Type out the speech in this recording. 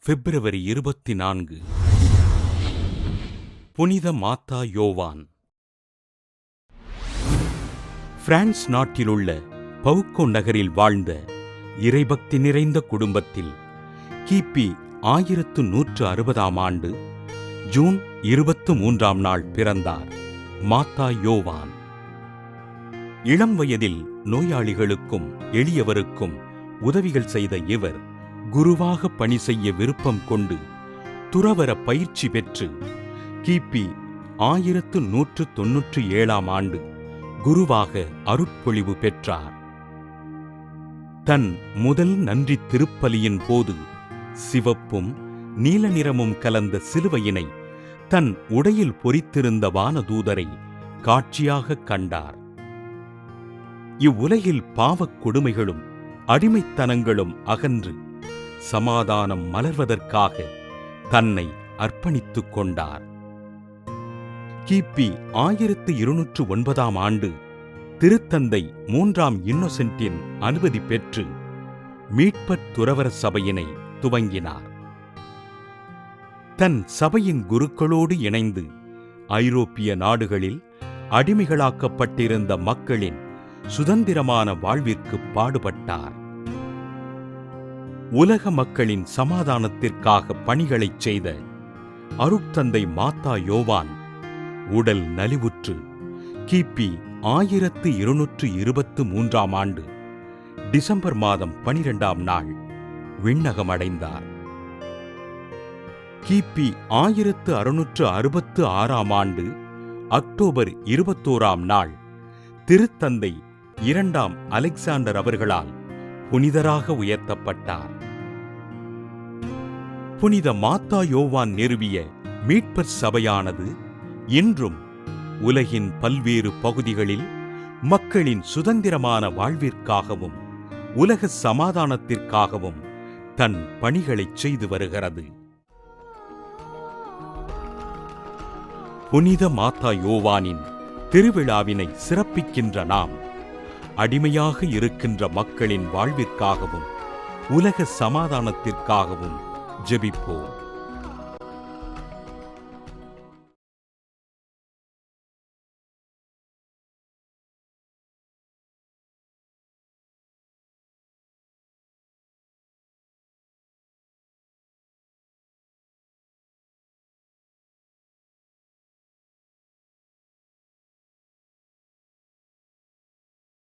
பிப்ரவரி 24. புனித மாத்தா யோவான். பிரான்ஸ் நாட்டிலுள்ள பவுக்கோ நகரில் வாழ்ந்த இறைபக்தி நிறைந்த குடும்பத்தில் கிபி 1160ஆம் ஆண்டு ஜூன் 23ஆம் நாள் பிறந்தார் மாத்தா யோவான். இளம் வயதில் நோயாளிகளுக்கும் எளியவருக்கும் உதவிகள் செய்த இவர் குருவாக பணி செய்ய விருப்பம் கொண்டு துறவற பயிற்சி பெற்று கிபி 1197ஆம் ஆண்டு குருவாக அருட்பொழிவு பெற்றார். தன் முதல் நன்றி திருப்பலியின் போது சிவப்பும் நீல நிறமும் கலந்த சிலுவையினை தன் உடையில் பொறித்திருந்த வானதூதரை காட்சியாக கண்டார். இவ்வுலகில் பாவக் கொடுமைகளும் அடிமைத்தனங்களும் அகன்று சமாதானம் மலர்வதற்காக தன்னை அர்ப்பணித்துக் கொண்டார். கிபி 1209ஆம் ஆண்டு திருத்தந்தை 3ஆம் இன்னோசென்ட்டின் அனுமதி பெற்று மீட்பர் துறவற சபையினை துவங்கினார். தன் சபையின் குருக்களோடு இணைந்து ஐரோப்பிய நாடுகளில் அடிமைகளாக்கப்பட்டிருந்த மக்களின் சுதந்திரமான வாழ்விற்கு பாடுபட்டார். உலக மக்களின் சமாதானத்திற்காக பணிகளைச் செய்த அருட்தந்தை மாத்தா யோவான் உடல் நலிவுற்று கிபி 1223ஆம் ஆண்டு டிசம்பர் மாதம் 12ஆம் நாள் விண்ணகமடைந்தார். கிபி 1666ஆம் ஆண்டு அக்டோபர் 21ஆம் நாள் திருத்தந்தை 2ஆம் அலெக்சாண்டர் அவர்களால் புனிதராக உயர்த்தப்பட்டார். புனித மாத்தா யோவான் நிறுவிய மீட்பர் சபையானது இன்றும் உலகின் பல்வேறு பகுதிகளில் மக்களின் சுதந்திரமான வாழ்விற்காகவும் உலக சமாதானத்திற்காகவும் தன் பணிகளைச் செய்து வருகிறது. புனித மாத்தா யோவானின் திருவிழாவினை சிறப்பிக்கின்ற நாம் அடிமையாக இருக்கின்ற மக்களின் வாழ்விற்காகவும் உலக சமாதானத்திற்காகவும் ஜெபிப்போம்.